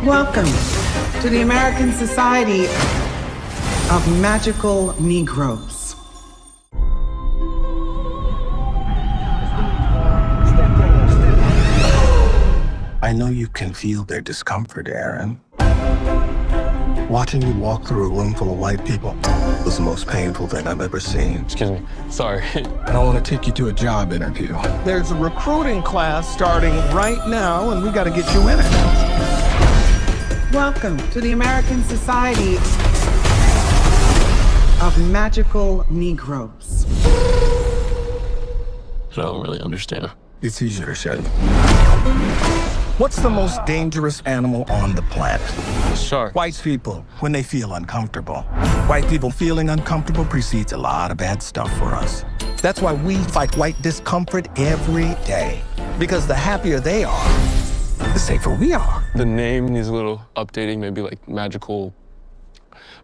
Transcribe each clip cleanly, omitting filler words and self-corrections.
Welcome to the American Society of Magical Negros. I know you can feel their discomfort, Aaron. Watching you walk through a room full of white people was the most painful thing I've ever seen. Excuse me. Sorry. I want to take you to a job interview. There's a recruiting class starting right now, and we got to get you in it. Welcome to the American Society of Magical Negros. I don't really understand. It's easier to say. What's the most dangerous animal on the planet? Shark. White people, when they feel uncomfortable. White people feeling uncomfortable precedes a lot of bad stuff for us. That's why we fight white discomfort every day. Because the happier they are, the safer we are. The name needs a little updating, maybe like magical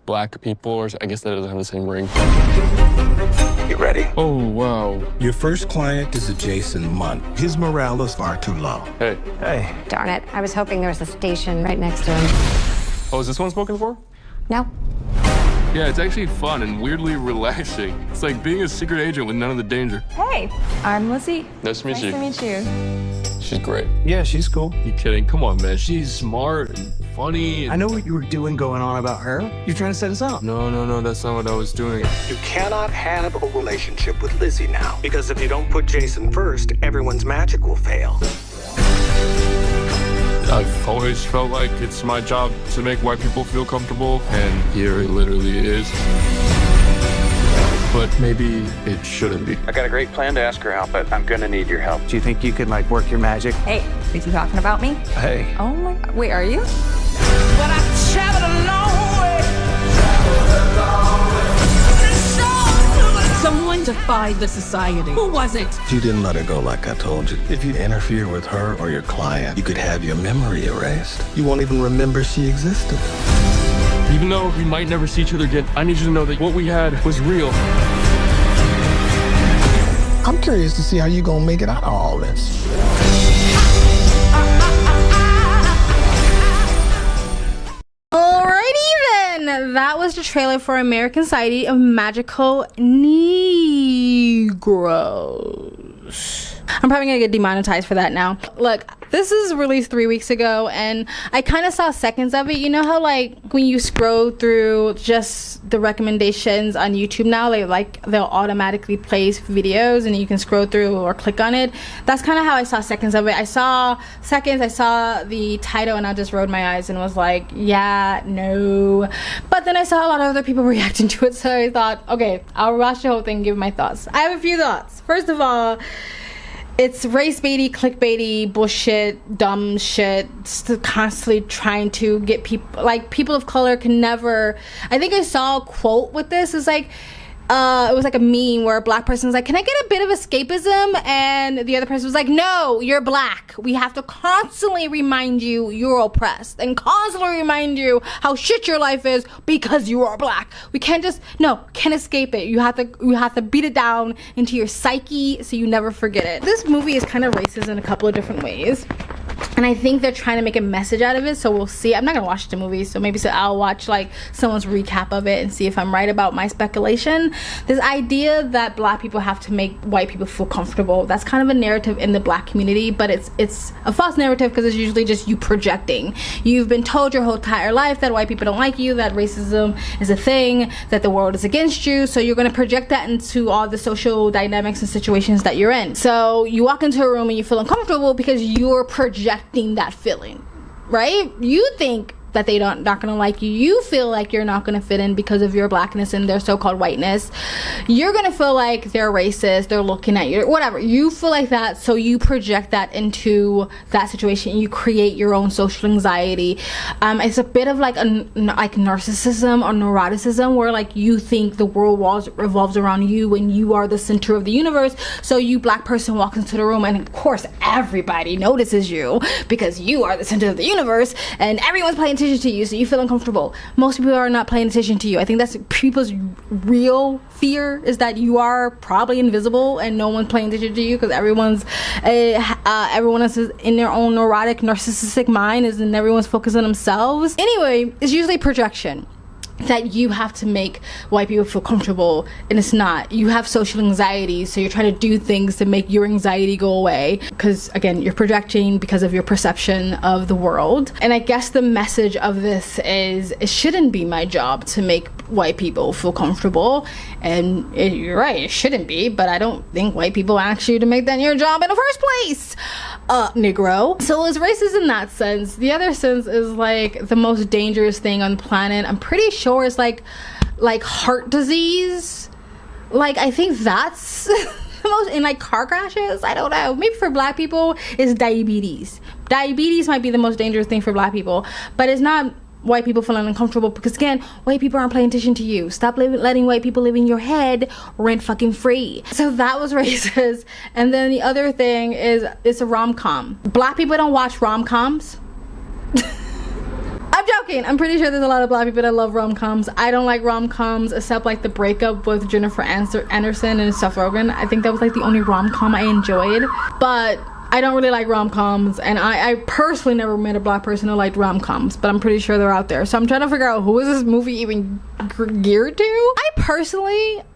black people, or I guess that doesn't have the same ring. You ready? Oh, wow. Your first client is a Jason Munn. His morale is far too low. Hey. Hey. Darn it. I was hoping there was a station right next to him. Oh, is this one spoken for? No? Yeah, it's actually fun and weirdly relaxing. It's like being a secret agent with none of the danger. Hey, I'm Lizzie. Nice to meet you. Nice to meet you. She's great. Yeah, she's cool. You kidding? Come on, man. She's smart and funny. I know what you were doing going on about her. You're trying to set us up. No, that's not what I was doing. You cannot have a relationship with Lizzie now. Because if you don't put Jason first, everyone's magic will fail. I've always felt like it's my job to make white people feel comfortable, and here it literally is. But maybe it shouldn't be. I got a great plan to ask her out, but I'm gonna need your help. Do you think you could, like, work your magic? Hey, is he talking about me? Hey. Oh my, wait, are you? But I traveled a long way. Someone defied the society. Who was it? You didn't let her go like I told you. If you interfere with her or your client, you could have your memory erased. You won't even remember she existed. Even though we might never see each other again, I need you to know that what we had was real. I'm curious to see how you gonna make it out of all this. Alrighty then, that was the trailer for American Society of Magical Negros. I'm probably gonna get demonetized for that now. Look, this is released 3 weeks ago, and I kind of saw seconds of it. You know how, like, when you scroll through just the recommendations on YouTube now, they'll automatically place videos, and you can scroll through or click on it. That's kind of how I saw seconds of it. I saw seconds, I saw the title, and I just rolled my eyes and was like, yeah, no. But then I saw a lot of other people reacting to it, so I thought, okay, I'll watch the whole thing and give my thoughts. I have a few thoughts. First of all, it's race baity, clickbaity, bullshit, dumb shit, constantly trying to get people, like, people of color can never. I think I saw a quote with this. It's like, it was like a meme where a black person was like, can I get a bit of escapism? And the other person was like, no, you're black. We have to constantly remind you you're oppressed and constantly remind you how shit your life is because you are black. We can't can't escape it. You have to beat it down into your psyche so you never forget it. This movie is kind of racist in a couple of different ways. And I think they're trying to make a message out of it, so we'll see. I'm not gonna watch the movie, so maybe I'll watch like someone's recap of it and see if I'm right about my speculation. This idea that black people have to make white people feel comfortable, that's kind of a narrative in the black community, but it's a false narrative because it's usually just you projecting. You've been told your whole entire life that white people don't like you, that racism is a thing, that the world is against you, so you're gonna project that into all the social dynamics and situations that you're in. So you walk into a room and you feel uncomfortable because you're projecting that feeling, right? You think that they not gonna like you. You feel like you're not gonna fit in because of your blackness and their so-called whiteness. You're gonna feel like they're racist, they're looking at you, whatever. You feel like that, so you project that into that situation. You create your own social anxiety. It's a bit of like narcissism or neuroticism, where like you think the world revolves around you and you are the center of the universe. So you, black person, walks into the room and of course everybody notices you because you are the center of the universe and everyone's paying attention to you, so you feel uncomfortable. Most people are not paying attention to you. I think that's people's real fear, is that you are probably invisible and no one's paying attention to you, because everyone is in their own neurotic, narcissistic mind, and everyone's focused on themselves. Anyway, it's usually projection, that you have to make white people feel comfortable, and it's not. You have social anxiety, so you're trying to do things to make your anxiety go away, because again, you're projecting because of your perception of the world. And I guess the message of this is, it shouldn't be my job to make white people feel comfortable. And you're right, it shouldn't be, but I don't think white people ask you to make that your job in the first place, Negro. So it's racist in that sense. The other sense is like the most dangerous thing on the planet. I'm pretty sure it's like heart disease. Like, I think that's the most, in like car crashes, I don't know, maybe for black people it's diabetes. Diabetes might be the most dangerous thing for black people, but it's not white people feeling uncomfortable, because again, white people aren't paying attention to you. Stop letting white people live in your head rent fucking free. So that was racist. And then the other thing is, it's a rom-com. Black people don't watch rom-coms. I'm joking. I'm pretty sure there's a lot of black people that love rom-coms. I don't like rom-coms, except like the breakup with Jennifer Anderson and Seth Rogen. I think that was like the only rom-com I enjoyed. But I don't really like rom-coms, and I personally never met a black person who liked rom-coms, but I'm pretty sure they're out there. So I'm trying to figure out, who is this movie even geared to?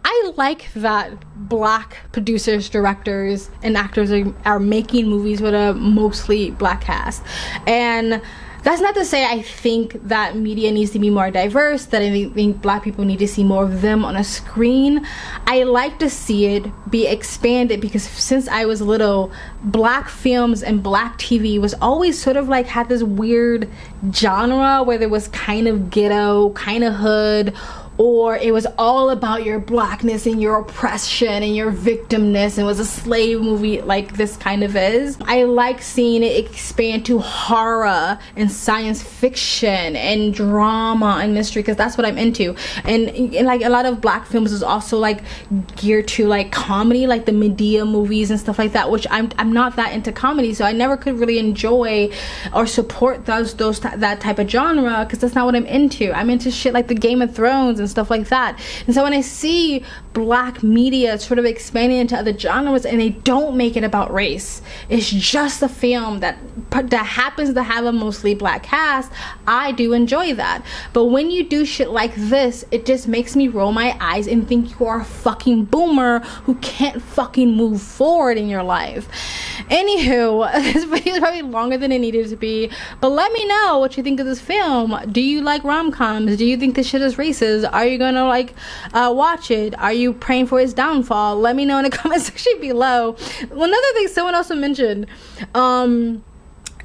I like that black producers, directors, and actors are making movies with a mostly black cast. And that's not to say I think that media needs to be more diverse, that I think black people need to see more of them on a screen. I like to see it be expanded, because since I was little, black films and black TV was always sort of like had this weird genre where there was kind of ghetto, kind of hood, or it was all about your blackness and your oppression and your victimness, and it was a slave movie like this kind of is. I like seeing it expand to horror and science fiction and drama and mystery, because that's what I'm into. And like a lot of black films is also like geared to like comedy, like the Medea movies and stuff like that, which I'm not that into comedy, so I never could really enjoy or support that type of genre, because that's not what I'm into. I'm into shit like the Game of Thrones and stuff like that. And so when I see black media sort of expanding into other genres and they don't make it about race, it's just a film that happens to have a mostly black cast, I do enjoy that. But when you do shit like this, it just makes me roll my eyes and think you are a fucking boomer who can't fucking move forward in your life. Anywho, this video is probably longer than it needed to be, but let me know what you think of this film. Do you like rom-coms? Do you think this shit is racist? Are you gonna like watch it? Are you praying for its downfall? Let me know in the comment section below. Another thing someone also mentioned,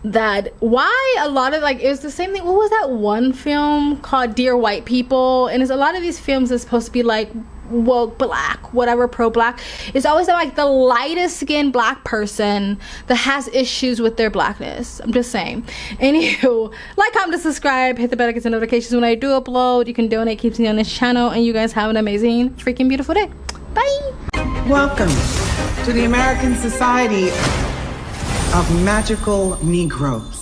that why a lot of like, it was the same thing. What was that one film called Dear White People? And it's a lot of these films are supposed to be like woke black, whatever, pro-black. It's always like the lightest skinned black person that has issues with their blackness. I'm just saying. Anywho, like, comment, subscribe, hit the bell, get the notifications when I do upload. You can donate, keeps me on this channel, and you guys have an amazing freaking beautiful day. Bye. Welcome to the American Society of Magical Negros.